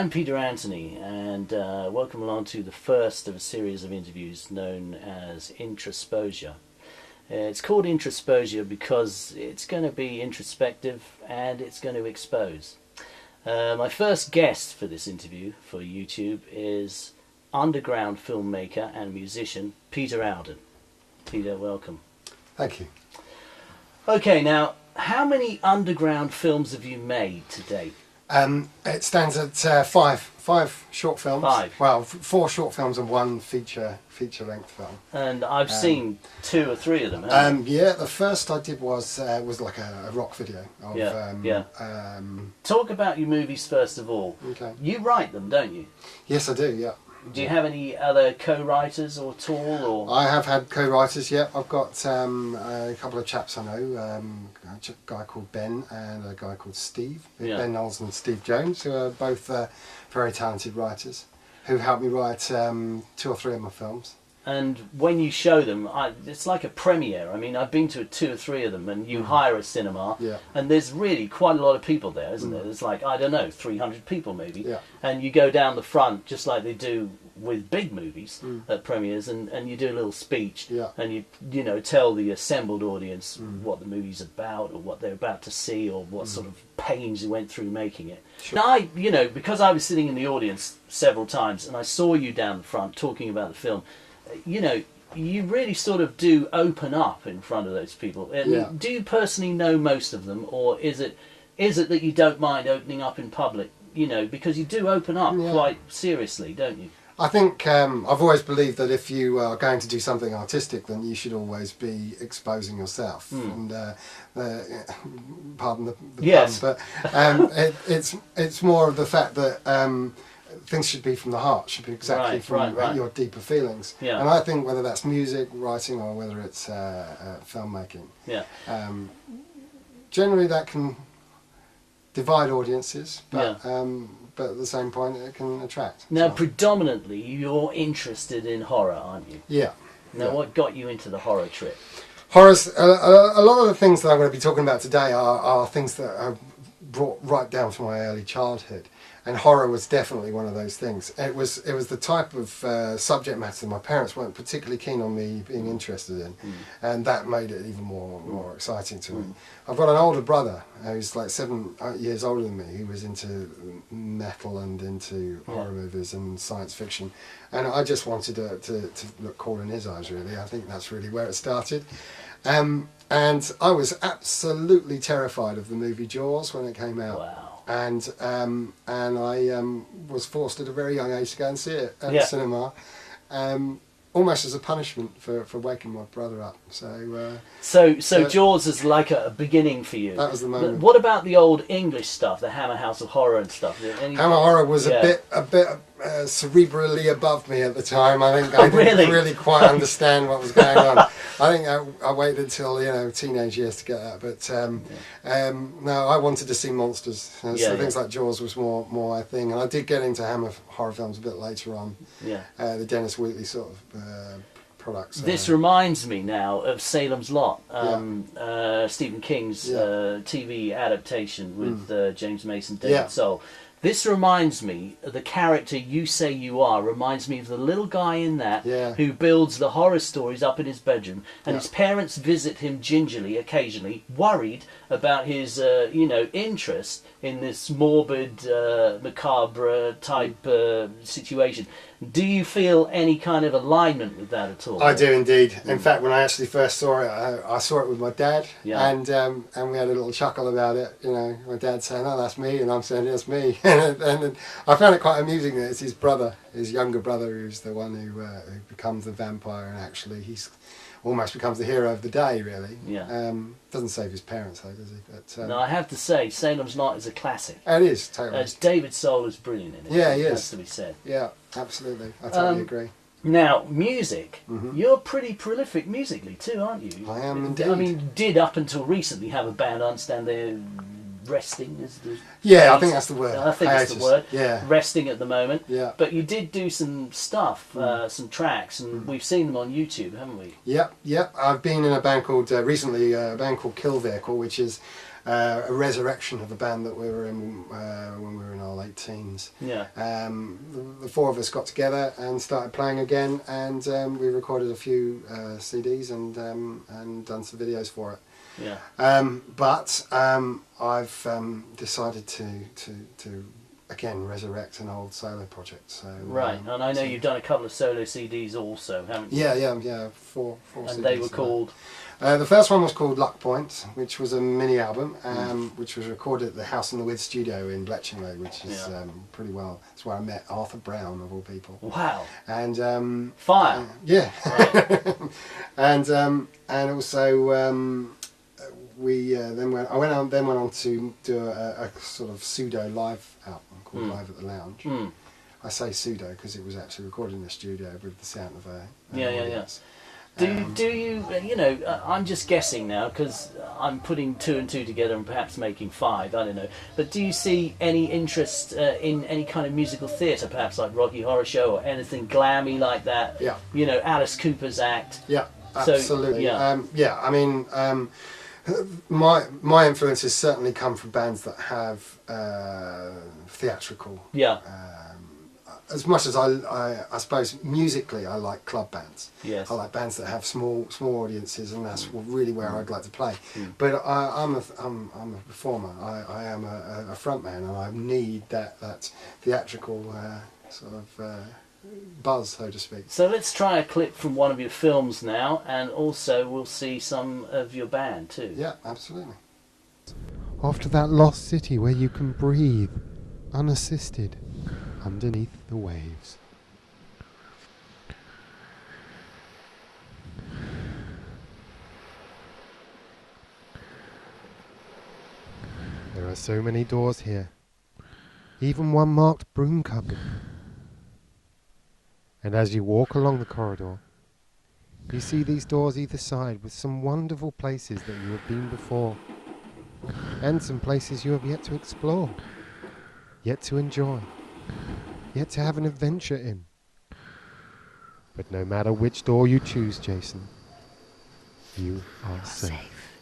I'm Peter Antony, and welcome along to the first of a series of interviews known as Introsposure. It's called Introsposure because it's going to be introspective and it's going to expose. My first guest for this interview for YouTube is underground filmmaker and musician Peter Owden. Peter, welcome. Thank you. Okay, now, how many underground films have you made to date? It stands at five short films. Five? Well, 4 short films and 1 feature-length film. And I've seen 2 or 3 of them, haven't Yeah, the first I did was like a rock video. Of, yeah. Talk about your movies first of all. Okay. You write them, don't you? Yes, I do, yeah. Do you have any other co-writers or at all? Or? I have had co-writers, yeah. I've got a couple of chaps I know, a guy called Ben and a guy called Steve. Yeah. Ben Knowles and Steve Jones, who are both very talented writers, who helped me write 2 or 3 of my films. And when you show them, it's like a premiere. I mean, I've been to 2 or 3 of them, and you hire a cinema, Yeah. and there's really quite a lot of people there, isn't there? There's like, I don't know, 300 people maybe. Yeah. And you go down the front, just like they do with big movies at premieres, and you do a little speech, Yeah. and you know, tell the assembled audience what the movie's about, or what they're about to see, or what sort of pains you went through making it. Sure. And you know, because I was sitting in the audience several times, and I saw you down the front talking about the film, you know, you really sort of do open up in front of those people. Yeah. Do you personally know most of them, or is it that you don't mind opening up in public? You know, because you do open up quite seriously, don't you? I think I've always believed that if you are going to do something artistic, then you should always be exposing yourself. And pardon the Yes. pun, but it's more of the fact that things should be from the heart, should be exactly from your deeper feelings. Yeah. And I think whether that's music, writing, or whether it's filmmaking, Yeah. generally that can divide audiences, but Yeah. but at the same point it can attract. Now, So, predominantly, you're interested in horror, aren't you? yeah. Now, Yeah. what got you into the horror trip? Horrors, a lot of the things that I'm going to be talking about today are things that I brought right down from my early childhood, and horror was definitely one of those things. It was the type of subject matter that my parents weren't particularly keen on me being interested in, and that made it even more exciting to me. I've got an older brother who's like 7 years older than me, who was into metal and into horror movies and science fiction, and I just wanted to look cool in his eyes, really. I think that's really where it started. And I was absolutely terrified of the movie Jaws when it came out. Wow. And I was forced at a very young age to go and see it at the cinema, almost as a punishment for waking my brother up. So Jaws is like a beginning for you. that was the moment. What about the old English stuff, the Hammer House of Horror and stuff? Hammer Horror was a bit cerebrally above me at the time. I think I didn't really quite understand what was going on. I think I waited until teenage years to get that. But no, I wanted to see monsters. So things like Jaws was more my thing. And I did get into Hammer Horror films a bit later on. Yeah. The Dennis Wheatley sort of products. This reminds me now of Salem's Lot, Stephen King's TV adaptation with James Mason, David Soul. This reminds me, the character You Say You Are reminds me of the little guy in that who builds the horror stories up in his bedroom, and his parents visit him gingerly occasionally, worried about his interest in this morbid, macabre type situation. Do you feel any kind of alignment with that at all? I do indeed. In fact, when I actually first saw it, I saw it with my dad, and we had a little chuckle about it. You know, my dad saying, "Oh, that's me," and I'm saying, "That's me." and I found it quite amusing that it's his brother, his younger brother, who's the one who becomes the vampire, and actually he's almost becomes the hero of the day, really. Yeah. Doesn't save his parents, though, does he? But, no, I have to say, Salem's Lot is a classic. It is, totally. David Soul is brilliant in it. Yeah, he is. Has to be said. Yeah, absolutely. I totally agree. Now, music. You're pretty prolific musically too, aren't you? I am indeed. I mean, you did up until recently have a band, I understand they're resting. Is the I think that's the word. I think that's the word. Yeah. Resting at the moment. Yeah. But you did do some stuff, some tracks, and we've seen them on YouTube, haven't we? Yep. I've been in a band called, recently, a band called Kill Vehicle, which is a resurrection of a band that we were in when we were in our late teens. Yeah. The four of us got together and started playing again, and we recorded a few CDs and done some videos for it. Yeah. But I've decided to again resurrect an old solo project. So right, and I know you've done a couple of solo CDs also, haven't you? Yeah, four and CDs. They were called? The first one was called Luck Point, which was a mini album, which was recorded at the House on the With studio in Bletchley, which is pretty well. It's where I met Arthur Brown, of all people. Wow. And Fire. Yeah. Right. and also I went on to do a sort of pseudo live album called Live at the Lounge. I say pseudo because it was actually recorded in the studio with the sound of a audience. Do you, you know, I'm just guessing now because I'm putting two and two together and perhaps making five, I don't know. But do you see any interest in any kind of musical theatre, perhaps like Rocky Horror Show or anything glammy like that? Yeah. You know, Alice Cooper's act. Yeah, absolutely. So, I mean, my influences certainly come from bands that have theatrical. Yeah. As much as I suppose musically I like club bands. Yes. I like bands that have small audiences, and that's really where I'd like to play. But I'm a performer. I am a frontman, and I need that theatrical sort of buzz, so to speak. So let's try a clip from one of your films now, and also we'll see some of your band too. Yeah, absolutely. Off to that lost city where you can breathe, unassisted, underneath the waves. There are so many doors here, even one marked broom cupboard. And as you walk along the corridor, you see these doors either side with some wonderful places that you have been before, and some places you have yet to explore, yet to enjoy, yet to have an adventure in. But no matter which door you choose, Jason, you are safe.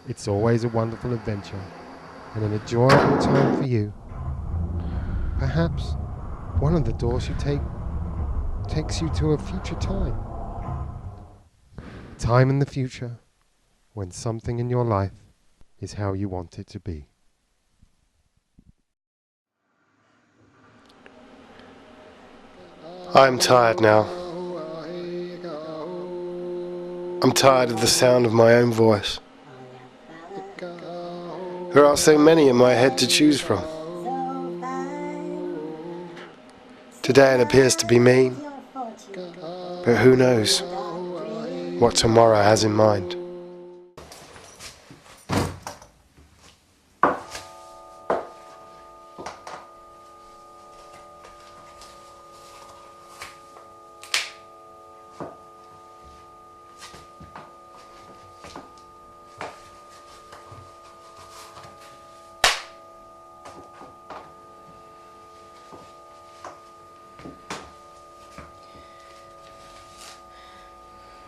It's always a wonderful adventure and an enjoyable time for you. Perhaps one of the doors you take takes you to a future time. Time in the future when something in your life is how you want it to be. I'm tired now. I'm tired of the sound of my own voice. There are so many in my head to choose from. Today it appears to be me, but who knows what tomorrow has in mind.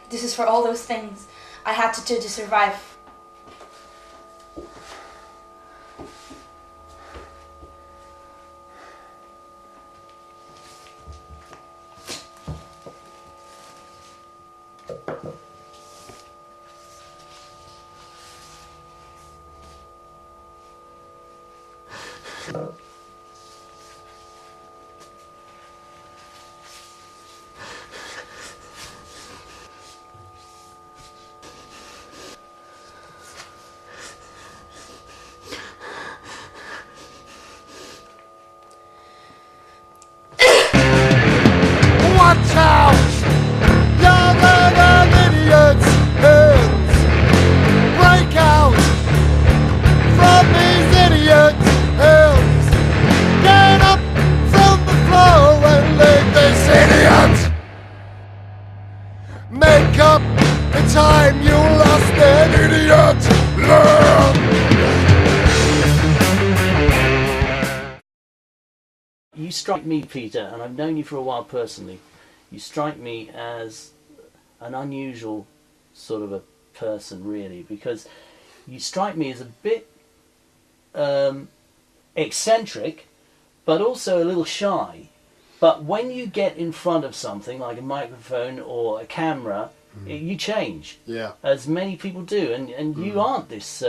This is for all those things I had to do to survive. Watch out! Younger than idiots' hands. Break out from these idiots' hands. Get up from the floor and leave this idiot. Make up the time you lost an idiot. Learn. You strike me, Peter, and I've known you for a while personally, you strike me as an unusual sort of a person, really, because you strike me as a bit eccentric, but also a little shy. But when you get in front of something like a microphone or a camera, you change. Yeah. As many people do, and you aren't this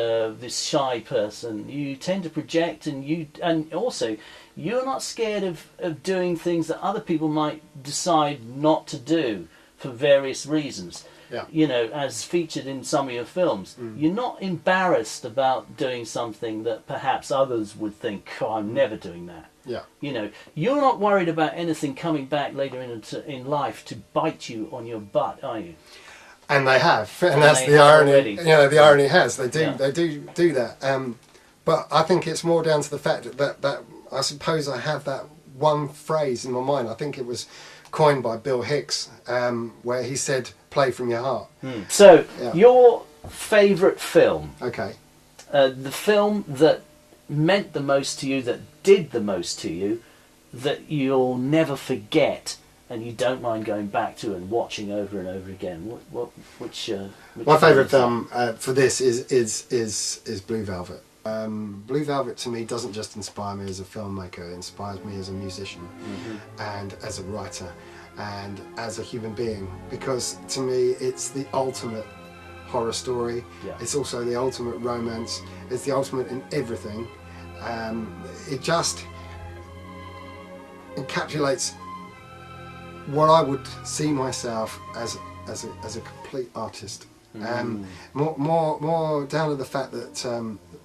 shy person. You tend to project, and also you're not scared of doing things that other people might decide not to do for various reasons. Yeah. You know, as featured in some of your films, you're not embarrassed about doing something that perhaps others would think, "Oh, I'm never doing that." Yeah. You know, you're not worried about anything coming back later in life to bite you on your butt, are you? And they have, and that's the irony. Already. You know, the irony has they do Yeah. they do that. But I think it's more down to the fact that I suppose I have that one phrase in my mind. I think it was coined by Bill Hicks, where he said, "Play from your heart." So, Yeah. your favourite film, Okay. the film that meant the most to you, that did the most to you, that you'll never forget, and you don't mind going back to and watching over and over again. Which My favourite is film for this is Blue Velvet. Blue Velvet to me doesn't just inspire me as a filmmaker, it inspires me as a musician and as a writer and as a human being, because to me it's the ultimate horror story. Yeah. It's also the ultimate romance. It's the ultimate in everything. It just encapsulates what I would see myself as a complete artist. More down to the fact that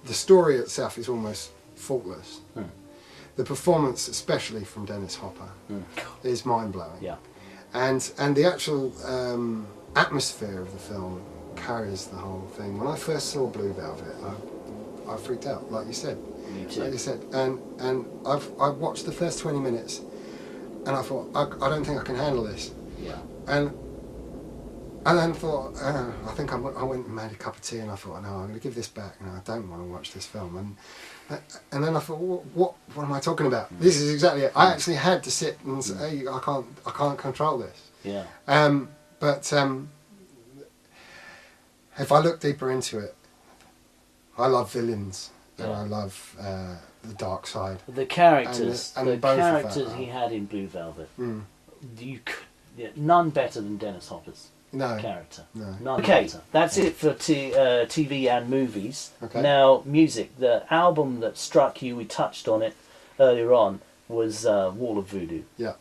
the story itself is almost faultless. The performance, especially from Dennis Hopper, is mind-blowing. Yeah. And the actual atmosphere of the film carries the whole thing. When I first saw Blue Velvet, I freaked out, like you said. Me too. Like you said, and I watched the first 20 minutes, and I thought, I don't think I can handle this. Yeah. And then thought, I think I went and made a cup of tea, and I thought, no, I'm going to give this back, and I don't want to watch this film. And then I thought, what am I talking about? This is exactly it. I actually had to sit and say, I can't control this. Yeah. But if I look deeper into it, I love villains, and I love the dark side. The characters, And the both of characters that. he had in Blue Velvet, none better than Dennis Hopper's No. character. No. None better. That's it for TV and movies. Okay. Now, music. The album that struck you, we touched on it earlier on, was Wall of Voodoo. Yeah.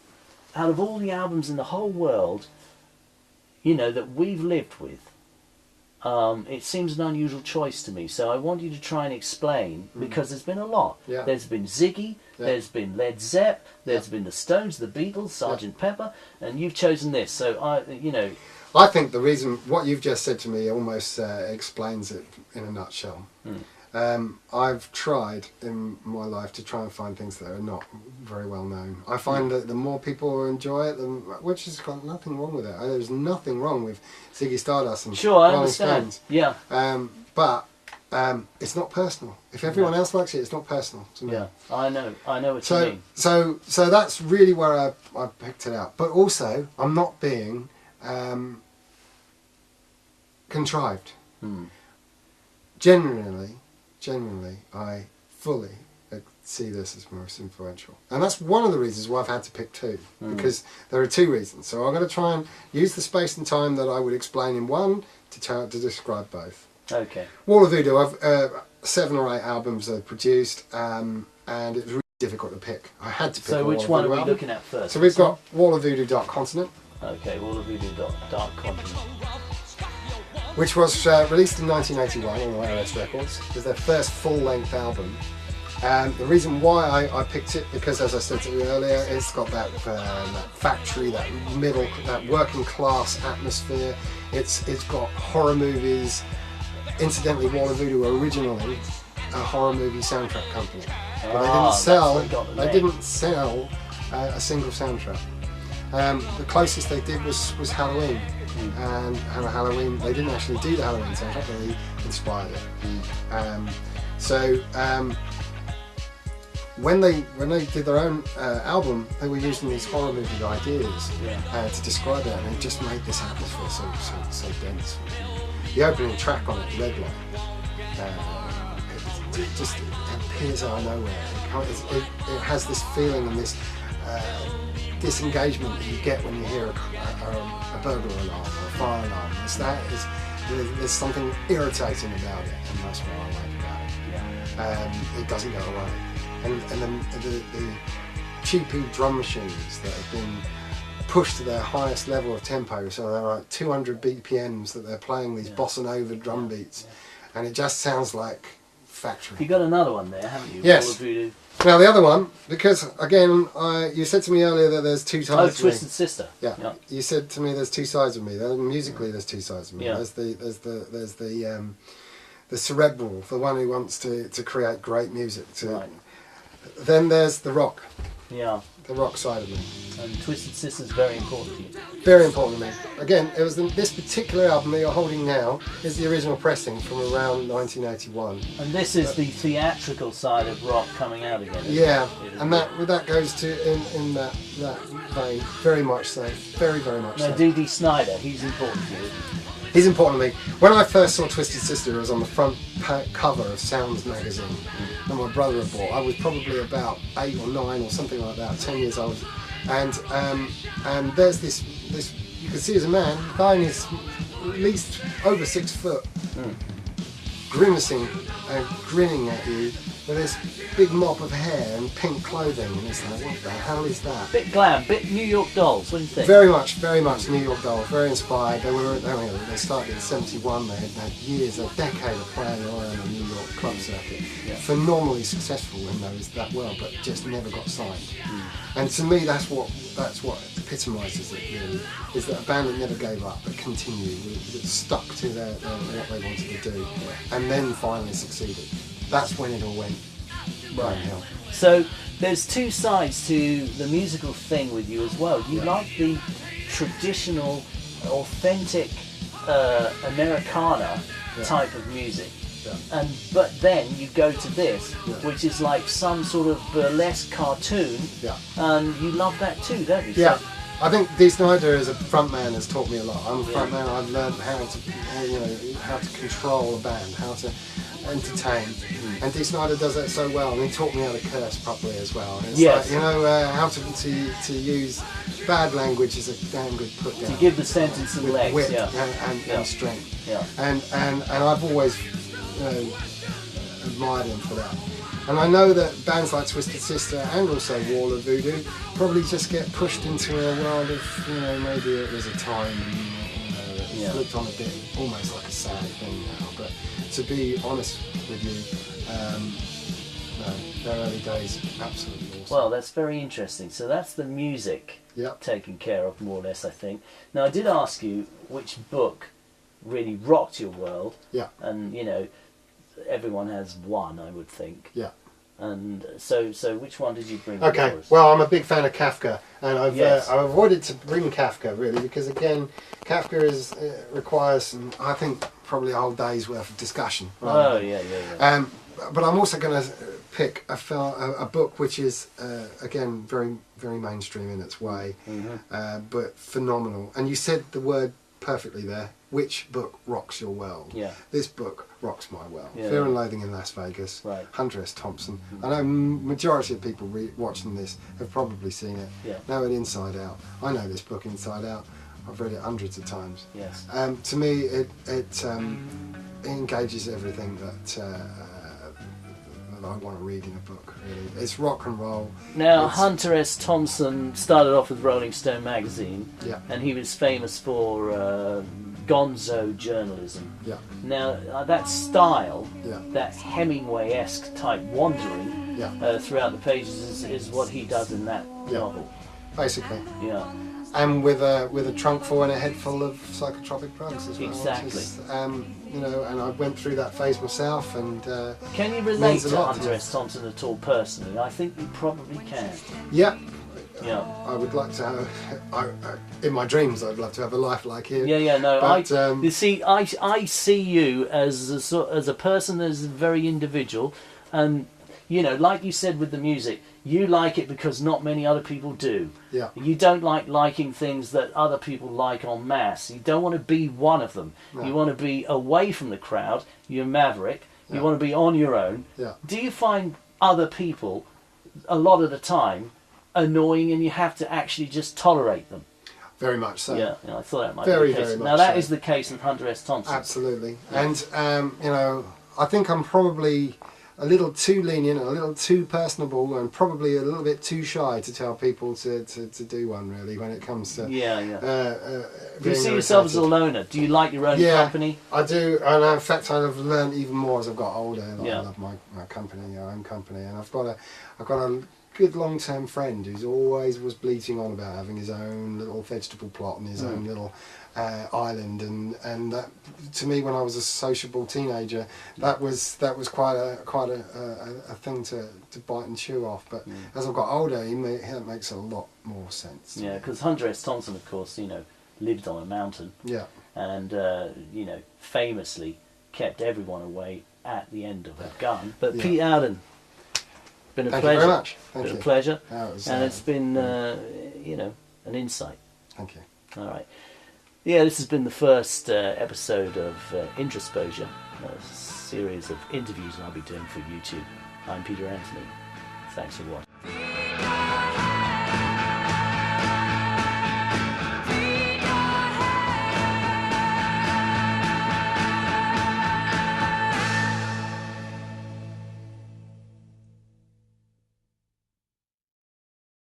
Out of all the albums in the whole world, you know, that we've lived with, it seems an unusual choice to me. So I want you to try and explain, because there's been a lot. Yeah. There's been Ziggy, there's been Led Zepp, there's been the Stones, the Beatles, Sgt. Pepper, and you've chosen this. So I think the reason what you've just said to me almost explains it in a nutshell. I've tried in my life to try and find things that are not very well known. I find that the more people enjoy it, which has got nothing wrong with it. There's nothing wrong with Ziggy Stardust and Sure, I Rolling understand. Stones. Yeah. But it's not personal. If everyone else likes it, it's not personal to me. Yeah, I know what you mean. So that's really where I picked it out. But also, I'm not being contrived. Genuinely, I fully see this as most influential. And that's one of the reasons why I've had to pick two, because there are two reasons. So I'm going to try and use the space and time that I would explain in one to describe both. Okay. Wall of Voodoo, I've 7 or 8 albums I've produced, and it was really difficult to pick. I had to pick So a which Wall of one are Voodoo we album. looking at first? So we've got Wall of Voodoo Dark Continent, Okay, Wall of Voodoo Dark Continent. which was released in 1981 on IRS Records. It was their first full-length album. And the reason why I picked it, because as I said to you earlier, it's got that factory, that working class atmosphere. It's got horror movies. Incidentally, Wall of Voodoo were originally a horror movie soundtrack company, but they didn't sell a single soundtrack. The closest they did was Halloween, and Halloween, they didn't actually do the Halloween soundtrack, but they inspired it. When they did their own album, they were using these horror movie ideas to describe it, and it just made this atmosphere so dense. the opening track on it, Red Light, it just appears out of nowhere. It has this feeling and this disengagement that you get when you hear a burglar alarm or a fire alarm. There's something irritating about it, and that's what I like about it. Yeah. It doesn't go away. And then the cheapy drum machines that have been pushed to their highest level of tempo, so they're like 200 BPMs that they're playing these bossa nova drum beats, and it just sounds like factory. You got another one there, haven't you? Yes. Now the other one, because again, you said to me earlier that there's two sides. Oh, Twisted Sister. Yeah. You said to me there's two sides of me. Musically, there's two sides of me. Yeah. There's the cerebral, the one who wants to create great music. Right. Then there's the rock. Yeah. The rock side of me. And Twisted Sister is very important to you. Very important to me. Again, it was this particular album that you're holding now is the original pressing from around 1981. And this is the theatrical side of rock coming out again. Yeah, and that goes to in that vein, very much so, very much so. Now, D.D. Snyder, he's important to you. He's important to me. When I first saw Twisted Sister, it was on the front cover of Sounds magazine that my brother had bought. I was probably about 8 or 9 or something like that, 10 years old. And there's this you can see as a man, guy is at least over 6 foot, grimacing and grinning at you with this big mop of hair and pink clothing, and it's like, what the hell is that? Bit glam, bit New York Dolls, what do you think? Very much New York Dolls, very inspired. They started in '71, they had years, a decade of playing around the New York club circuit. Yeah. Phenomenally successful in that world, but just never got signed. And to me, that's what epitomises it really, is that a band that never gave up, but continued, that stuck to what they wanted to do, and then finally succeeded. That's when it all went downhill. So there's two sides to the musical thing with you as well. You like the traditional, authentic Americana type of music. Yeah. But then you go to this, which is like some sort of burlesque cartoon, and you love that too, don't you? Yeah. I think Dee Snider as a frontman has taught me a lot. I'm a frontman. I've learned how to control a band, how to entertain, and Dee Snider does that so well. And he taught me how to curse properly as well. And it's like, how to use bad language as a damn good put down. To give the sentence and legs, wit and strength. Yeah. And I've always admired him for that. And I know that bands like Twisted Sister and also Wall of Voodoo probably just get pushed into a world of, maybe it was a time and, it's looked on a bit almost like a sad thing now. But to be honest with you, their early days, absolutely awesome. Well, that's very interesting. So that's the music taken care of, more or less, I think. Now, I did ask you which book really rocked your world. Yeah. And, everyone has one, I would think. Yeah. And so which one did you bring? Okay. Well, I'm a big fan of Kafka, and I've avoided to bring Kafka really because again, Kafka requires, I think, probably a whole day's worth of discussion. Yeah. But I'm also going to pick a book which is again very very mainstream in its way, but phenomenal. And you said the word perfectly there. Which book rocks your world? Yeah. This book rocks my world. Yeah, Fear and Loathing in Las Vegas. Right. Hunter S. Thompson. I know majority of people watching this have probably seen it. Yeah. Know it inside out. I know this book inside out. I've read it hundreds of times. Yes. To me, it engages everything that I want to read in a book. Really, it's rock and roll. Now, Hunter S. Thompson started off with Rolling Stone magazine, and he was famous for Gonzo journalism. Yeah. Now, that style, that Hemingway-esque type wandering throughout the pages is what he does in that novel. Basically. Yeah. And with a trunk full and a head full of psychotropic drugs as well. Exactly. And I went through that phase myself. And can you relate to Hunter S. Thompson at all personally? I think you probably can. Yeah. Yeah. I would like to have. In my dreams, I'd love to have a life like him. No. But, you see, I see you as a person that's very individual, and you know, like you said with the music, you like it because not many other people do. Yeah. You don't like liking things that other people like en masse. You don't want to be one of them. No. You want to be away from the crowd. You're a maverick. You Yeah. want to be on your own. Yeah. Do you find other people, a lot of the time, annoying and you have to actually just tolerate them? Very much so. Yeah, I thought that might Very, be the case. very much Now that so. is the case with Hunter S. Thompson. Absolutely. And, you know, I think I'm probably a little too lenient, a little too personable, and probably a little bit too shy to tell people to do one, really, when it comes to... Do you see being yourself as a irritated. loner? Do you like your own Yeah. company? I do, and in fact I've learned even more as I've got older. Like, Yeah. I love my company, our own company, and I've got a good long-term friend who's always was bleating on about having his own little vegetable plot and his own little island, and that, to me, when I was a sociable teenager, that was quite a thing to bite and chew off. But as I've got older, that makes a lot more sense. Yeah, because Hunter S. Thompson, of course, you know, lived on a mountain. Yeah. And, you know, famously kept everyone away at the end of a gun. But Yeah. Pete Owden, been a Thank pleasure. you very much. Thank Been you. a pleasure. That was, And it's been, you know, an insight. Thank you. All right. Yeah, this has been the first episode of Introsposure, a series of interviews I'll be doing for YouTube. I'm Peter Antony. Thanks for watching.